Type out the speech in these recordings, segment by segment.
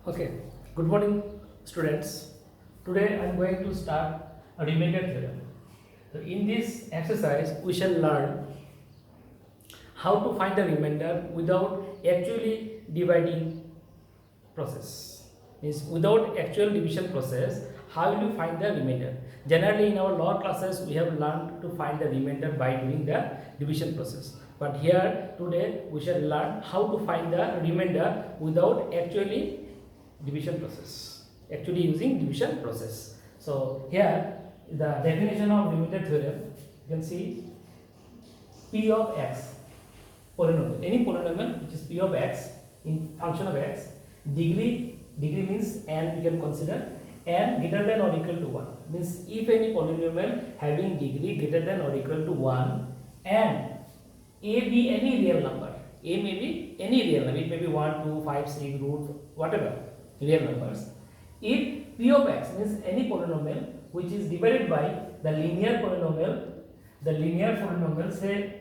Okay, good morning students. Today I am going to start a remainder theorem. So in this exercise we shall learn how to find the remainder without actually dividing process. Means without actual division process, how will you find the remainder? Generally in our lower classes we have learned to find the remainder by doing the division process. But here today we shall learn how to find the remainder without actually division process, actually using division process. So here the definition of remainder theorem, you can see p of x polynomial, any polynomial which is p of x in function of x, degree means n, we can consider n greater than or equal to 1, means if any polynomial having degree greater than or equal to 1 and a be any real number, a may be any real number, it may be 1 2 5 6 root whatever real numbers, if p of x means any polynomial which is divided by the linear polynomial say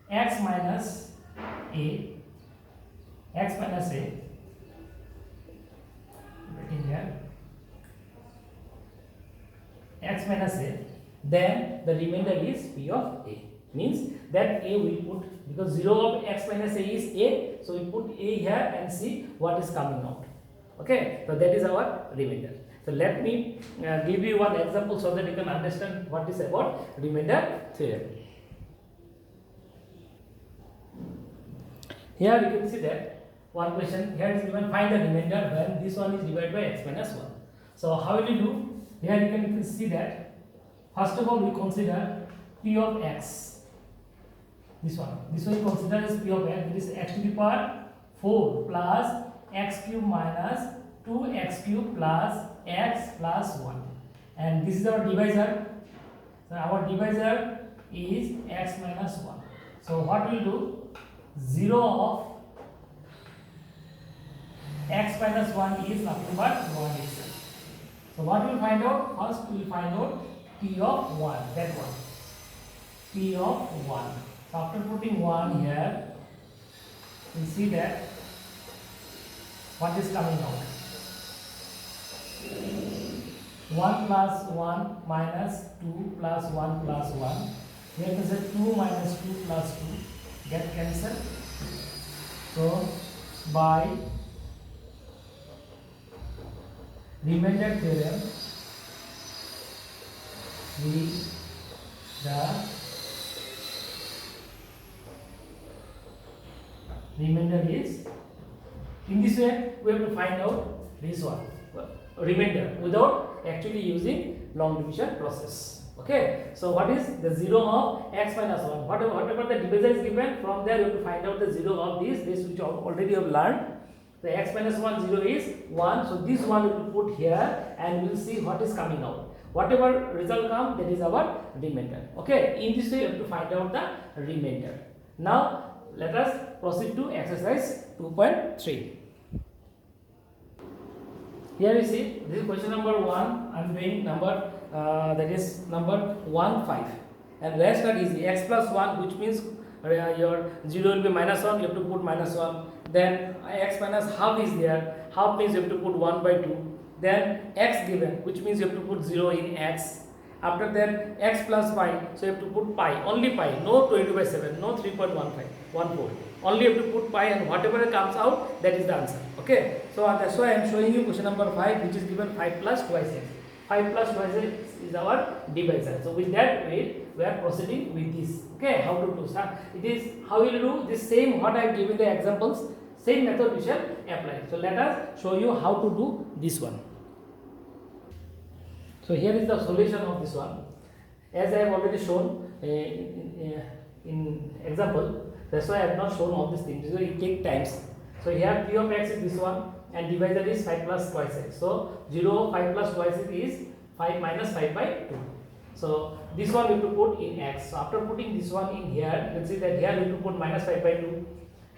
x minus a writing here x minus a, then the remainder is p of a, means that a will put, because 0 of x minus a is a, so we put a here and see what is coming out. Okay, so that is our remainder. So let me give you one example so that you can understand what is about remainder theorem. Here you can see that one question here is given, find the remainder when this one is divided by x minus 1. So how will you do? Here you can see that first of all we consider p of x. This one you consider as p of x, it is x to the power 4 plus x cube minus 2x cube plus x plus 1, and this is our divisor. So our divisor is x minus 1. So what we will do, 0 of x minus 1 is nothing but 1 itself. So what we will find out? First we will find out p of 1, that one, p of 1. So after putting 1 here, we will see that what is coming out. 1 plus 1 minus 2 plus 1 plus 1. Here is a 2 minus 2 plus 2 get cancelled. So by remainder theorem, the remainder is, in this way we have to find out this one, remainder without actually using long division process. Okay, so what is the 0 of x minus 1, whatever the divisor is given, from there you have to find out the 0 of this which already you have learned. The x minus 1 0 is 1, so this one you have to put here and we will see what is coming out. Whatever result comes, that is our remainder. Okay, in this way you have to find out the remainder. Now let us proceed to exercise 2.3. Here you see, this is question number 1. I am doing number that is number 1 5, and rest are easy. X plus 1, which means your 0 will be minus 1, you have to put minus 1. Then x minus half is there, half means you have to put 1 by 2. Then x given, which means you have to put 0 in x. After that x plus pi, so you have to put pi, only pi, no 22 by 7, no 3.14, only you have to put pi, and whatever comes out, that is the answer. Okay, so that's why I am showing you question number 5, which is given 5 plus twice x. 5 plus twice x is our divisor. So with that way we are proceeding with this. Okay, how to do that? It is how we will do this same what I have given the examples, same method we shall apply. So let us show you how to do this one. So here is the solution of this one, as I have already shown in example. That's why I have not shown all these things, because it takes times. So here p of x is this one, and divisor is 5 plus twice x. So 0 5 plus twice x is 5 minus 5 by 2. So this one we have to put in x. So after putting this one in here, you can see that here we have to put minus 5 by 2,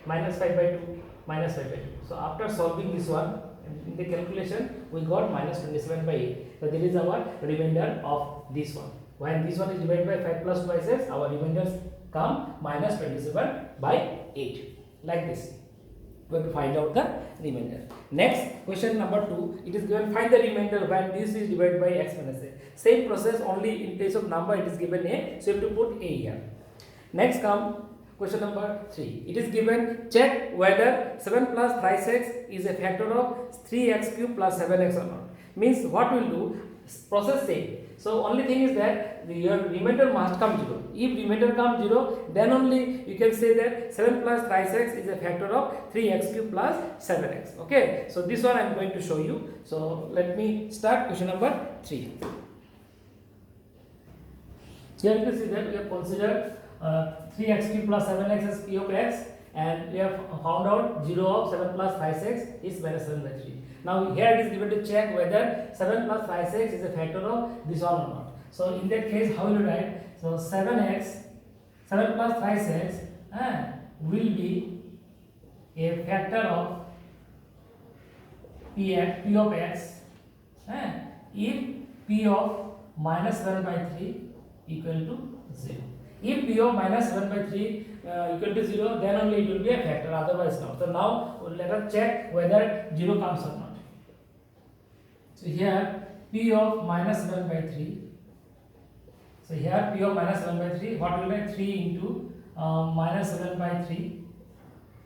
minus 5 by 2, minus 5 by 2. So after solving this one, in the calculation we got minus 27 by 8. So there is our remainder of this one. When this one is divided by 5 plus twice x, our remainders come minus 27 by 8, like this. we have to find out the remainder. Next, question number 2, it is given find the remainder when this is divided by x minus a. Same process, only in place of number it is given a, so you have to put a here. Next come question number 3. It is given check whether 7 plus 5x is a factor of 3x cube plus 7x or not. Means what we will do, process same. So only thing is that your remainder must come 0. If remainder comes 0, then only you can say that 7 plus 5x is a factor of 3x cube plus 7x. Okay, so this one I am going to show you. So let me start question number 3. Here you can see that we have considered 3x cube plus 7x as p of x, and we have found out 0 of 7 plus 5x is minus 7 by 3. Now here it is given to check whether 7 plus 5x is a factor of this one or not. So in that case, how will you write? So 7 plus 5x will be a factor of p of x if p of minus 7 by 3 equal to 0. If p of minus 7 by 3 equal to 0, then only it will be a factor, otherwise not. So now let us check whether 0 comes or not. So here p of minus 7 by 3. So here p of minus 7 by 3, what will be 3 into minus 7 by 3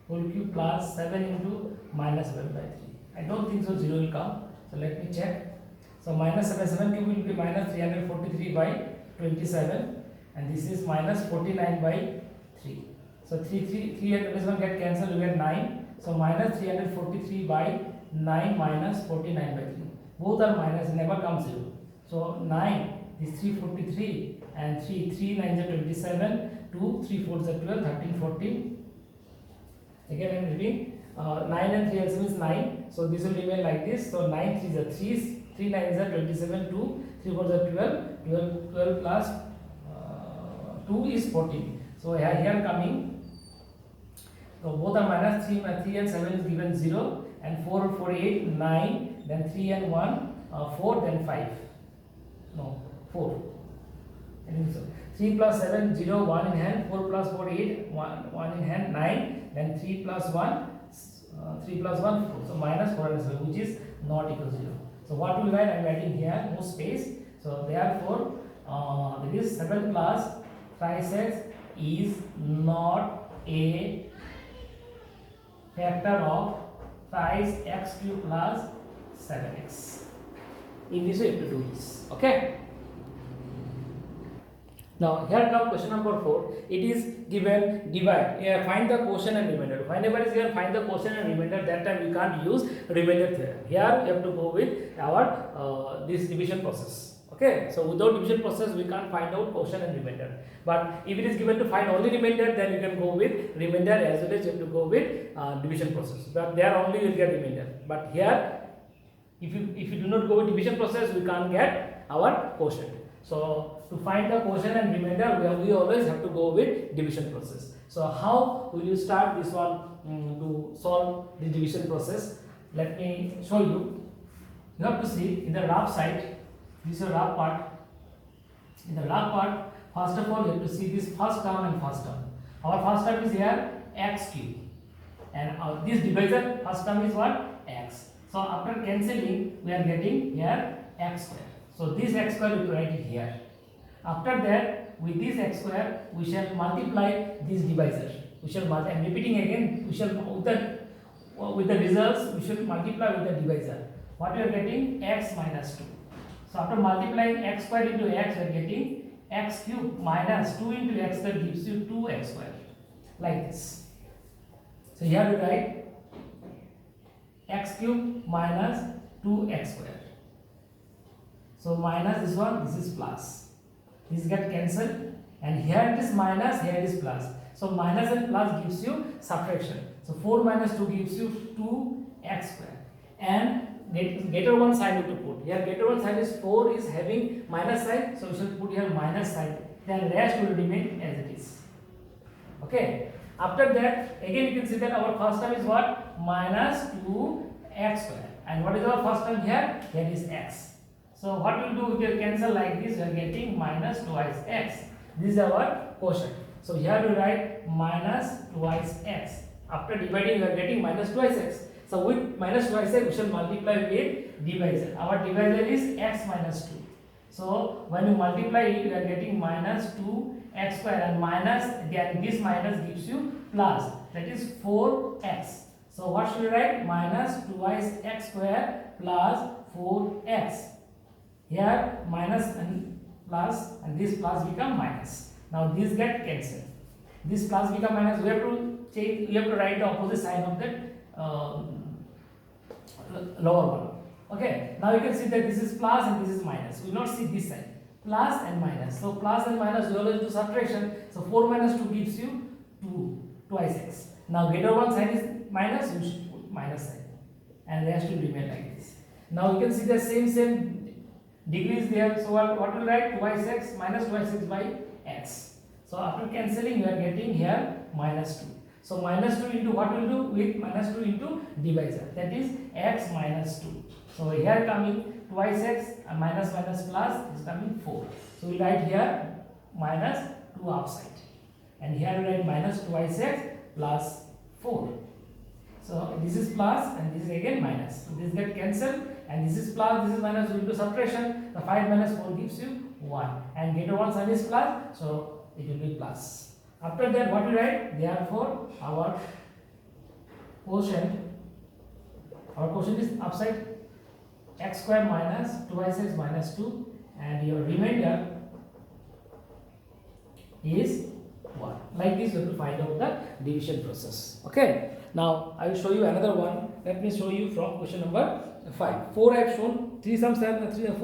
whole cube plus 7 into minus 7 by 3. I don't think so 0 will come. So let me check. So minus 7 cube will be minus 343 by 27, and this is minus 49 by 3. So 3 and 27 get cancelled, we get 9. So minus 343 by 9 minus 49 by 3. Both are minus, never comes 0. So 9 is 343 and 3 9 is 27, 2 3 4 is 12, 13 14. Again I am reading 9 and 3 also is 9. So this will remain like this. So 9 3 is 3, 3 9 is 27, 2 3 4 is 12 plus 2 is 14. So here coming, so both are minus, 3 and 7 is given 0, and 4 4 8 9, then 3 and 1 4, then 5, no 4. I think so. 3 plus 7 0 1 in hand, 4 plus 4 8 1 in hand 9, then 3 plus 1 4. So minus 4 and 7, which is not equal to 0. So what we write, I am writing here, no space. So therefore this is 7 plus 5x is not a factor of 5x cube plus 7x. In this way you have to do this. Okay. Now here comes question number 4. It is given divide. Find the quotient and remainder. Whenever it is given find the quotient and remainder, that time we can't use remainder theorem. Here we have to go with our this division process. Okay, so without division process we can't find out quotient and remainder. But if it is given to find only remainder, then you can go with remainder, as well as you have to go with division process. But there only you will get remainder. But here, if you do not go with division process, we can't get our quotient. So to find the quotient and remainder, we always have to go with division process. So how will you start this one to solve the division process? Let me show you. You have to see in the rough side. This is a rough part. In the rough part, first of all, you have to see this first term and first term. Our first term is here x cube, and this divisor first term is what? X. So after cancelling, we are getting here x square. So this x square we will write it here. After that, with this x square, we shall multiply this divisor. We shall multiply. I am repeating again. We shall with the results, we should multiply with the divisor. What we are getting? X minus 2. So after multiplying x square into x, we are getting x cube minus 2 into x square gives you 2x square, like this. So here we write x cube minus 2x square. So minus this one, this is plus. This get cancelled, and here it is minus, here it is plus. So minus and plus gives you subtraction. So 4 minus 2 gives you 2x square. And greater one sign you have to put. Here greater one sign is 4 is having minus sign, so we should put here minus sign. Then rest will remain as it is. Okay. After that, again you can see that our first term is what? Minus 2x square. And what is our first term here? Here is x. So what we will do, we will cancel like this. We are getting minus twice x. This is our quotient. So here we write minus twice x. After dividing, you are getting minus twice x. So with minus twice x, we shall multiply with divisor. Our divisor is x minus 2. So when you multiply it, you are getting minus 2x square, and minus, again this minus gives you plus, that is 4x. So what should we write? Minus twice x square plus 4x. Here minus and plus, and this plus become minus. Now this get cancelled. This plus become minus. We have to change. We have to write the opposite sign of that lower one. Okay. Now you can see that this is plus and this is minus. We will not see this side. Plus and minus. So plus and minus, we always do subtraction. So 4 minus 2 gives you 2, twice x. Now greater one sign is minus, you should put minus sign, and rest will remain like this. Now you can see the same degrees there. So what will write? Twice x minus twice x by x. So after cancelling, you are getting here minus 2. So minus 2 into what will do? With minus 2 into divisor, that is x minus 2. So here coming twice x and minus minus plus is coming 4. So we write here minus 2 outside, and here we write minus twice x plus 4. So this is plus and this is again minus. So this get cancelled, and this is plus, this is minus, we do subtraction. The 5 minus 4 gives you 1, and greater one sign is plus, so it will be plus. After that, what we write? Therefore our quotient is upside x square minus twice x minus 2, and your remainder is 1. Like this, you have to find out the division process. Okay. Now I will show you another one. Let me show you from question number 5. 4 I have shown. 4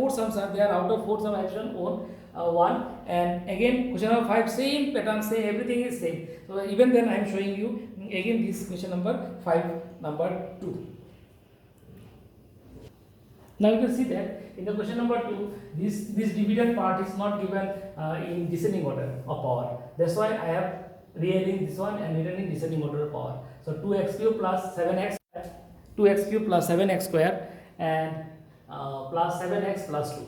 sums are there. Out of 4 sums I have shown 1. And again question number 5, same pattern, same, everything is same. So even then I am showing you again this question number 5, number 2. Now you can see that in the question number 2, this dividend part is not given in descending order of power. That's why I have rearranged this one and written in descending order of power. So 2x cube plus 7x, 2x cube plus 7x square, and plus 7x plus 2.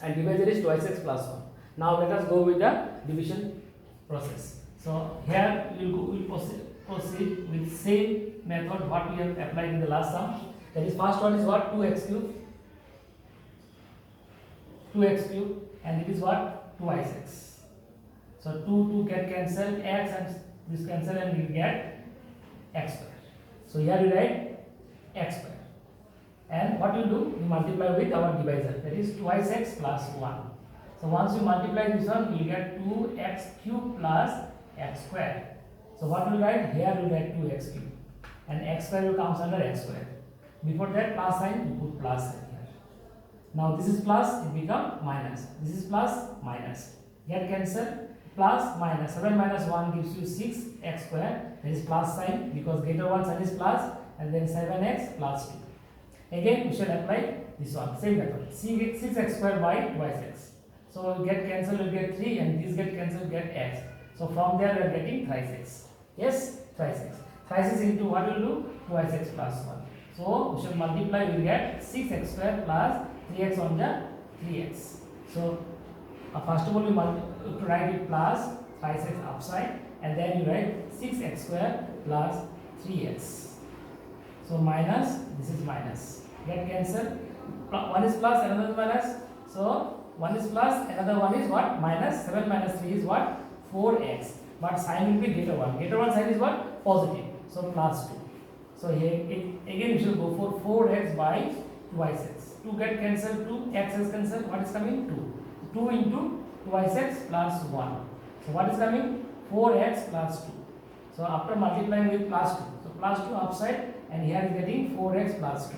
And divisor is twice x plus 1. Now let us go with the division process. So here we will proceed with same method what we have applied in the last sum. That is, first one is what? 2x cube, and it is what? Twice x. So 2 get cancelled, x and this cancel, and we get x square. So here we write x square. And what you do? We multiply with our divisor, that is twice x plus 1. So once you multiply this one, you will get 2x cube plus x square. So what we write? Here we write 2x cube, and x square will comes under x square. Before that plus sign, you put plus sign here. Now this is plus, it become minus. This is plus, minus. Get cancelled. Plus minus, 7 minus 1 gives you 6x square. That is plus sign, because greater one sign is plus, and then 7x plus 2. Again we shall apply this one, same method. 6x square by twice x. So get cancelled, you get 3, and this get cancelled, get x. So from there we are getting thrice x. Yes, thrice x. Thrice x into what will do? Twice x plus 1. So we shall multiply, we will get 6x square plus 3x on the 3x. So first of all we write it plus thrice x upside, and then you write 6x square plus 3x. So minus, this is minus. Get cancelled. One is plus, another is minus. So one is plus, another one is what? Minus. 7 minus 3 is what? 4x. But sign will be greater one. Greater one sign is what? Positive. So plus 2. So here again we should go for 4x by twice x. 2 get cancelled, 2x is cancelled. What is coming? 2. 2 into twice x plus 1. So what is coming? 4x plus 2. So after multiplying with plus 2. So plus 2 upside, and here is getting 4x plus 2.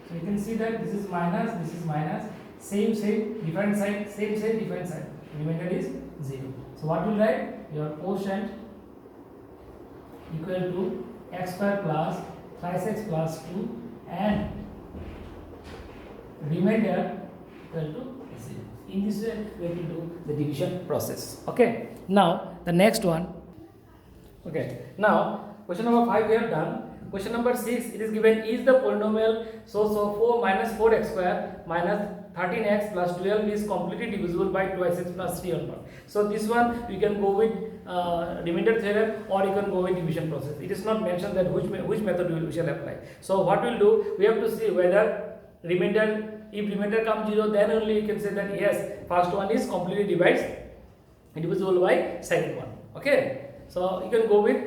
So you can see that this is minus, this is minus. Same, different side, same, different side. Remainder is 0. So what will write? Your quotient equal to x square plus thrice x plus 2, and remainder equal to 0. In this way we will do the division process. Okay. Now the next one. Okay. Now question number 5 we have done. Question number 6, it is given, is the polynomial so 4 minus 4x square minus 13x plus 12 is completely divisible by twice x plus 3 or not. So this one we can go with remainder theorem, or you can go with division process. It is not mentioned that which method we shall apply. So what we'll do, we have to see whether remainder, if remainder comes 0, then only you can say that yes, first one is completely divisible by second one. Okay, so you can go with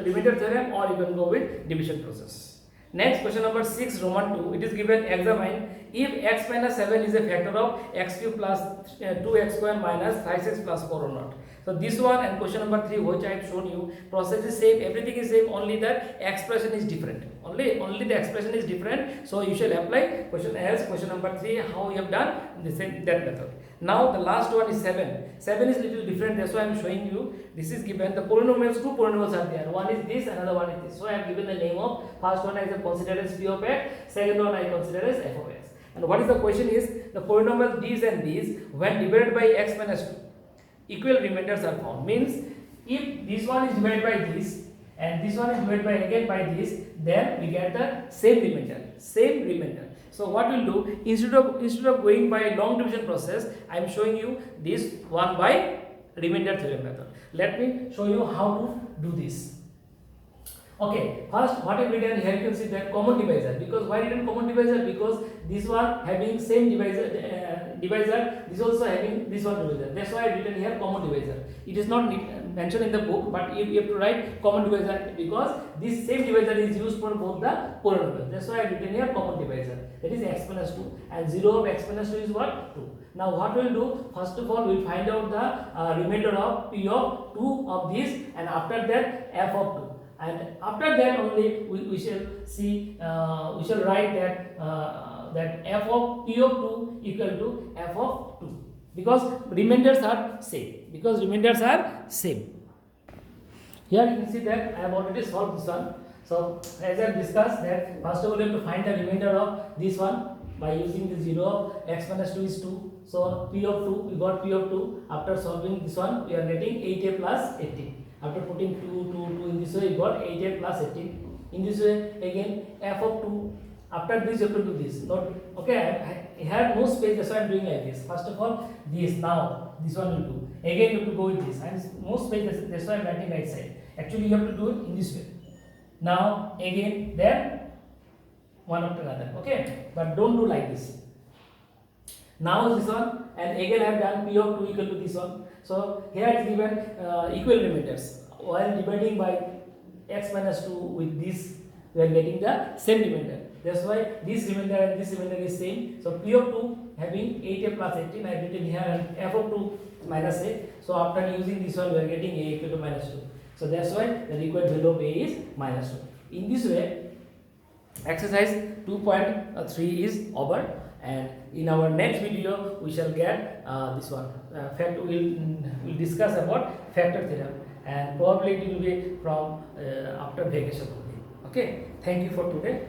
remainder theorem, or you can go with division process. Next, question number 6, Roman 2. It is given, examine if x minus 7 is a factor of x cube plus 2x square minus 5x plus 4 or not. So this one and question number 3, which I have shown you, process is same, everything is same, only the expression is different. Only the expression is different. So you shall apply question number 3, how you have done the same that method. Now the last one is 7. 7 is little different. That's why I am showing you. This is given the polynomials. 2 polynomials are there. One is this, another one is this. So I have given the name of first one I consider as p of x. Second one I consider as f of x. And what is the question is, the polynomial these and these when divided by x minus 2, equal remainders are found. Means if this one is divided by this and this one is divided by again by this, then we get the same remainder. So what we'll do, instead of going by long division process, I am showing you this one by remainder theorem method. Let me show you how to do this. Okay, first what I have written here, you can see that common divisor. Because why written common divisor? Because this one having same divisor, this also having this one divisor. That's why I written here common divisor. It is not mentioned in the book, but you have to write common divisor because this same divisor is used for both the polynomials. That's why I written here common divisor. That is x minus 2, and 0 of x minus 2 is what? 2. Now what we will do, first of all we will find out the remainder of p of 2 of this, and after that f of 2. And after that only we shall see, we shall write that that f of p of 2 equal to f of 2, because remainders are same. Here you can see that I have already solved this one. So as I have discussed that first of all we have to find the remainder of this one by using the 0 of x minus 2 is 2. So p of 2, we got p of 2. After solving this one, we are getting 8a plus 18. After putting 2 in this way, you got 8a plus 18. In this way, again f of 2. After this, you have to do this. Not okay. I have no space, that's why I am doing like this. First of all, this. Now this one will do. Again, you have to go with this. And no space, that's why I am writing right side. Actually, you have to do it in this way. Now again, then one after another. Okay, but don't do like this. Now this one, and again I have done p of 2 equal to this one. So here it is given equal remainders. While dividing by x minus 2 with this, we are getting the same remainder. That's why this remainder and this remainder is same. So p of 2 having 8a plus 18, I have written here, and f of 2 minus a. So after using this one, we are getting a equal to minus 2. So that's why the required value of a is minus 2. In this way, exercise 2.3 is over. And in our next video, we shall get this one. We'll discuss about factor theorem, and probably it will be from after vacation only. Okay. Thank you for today.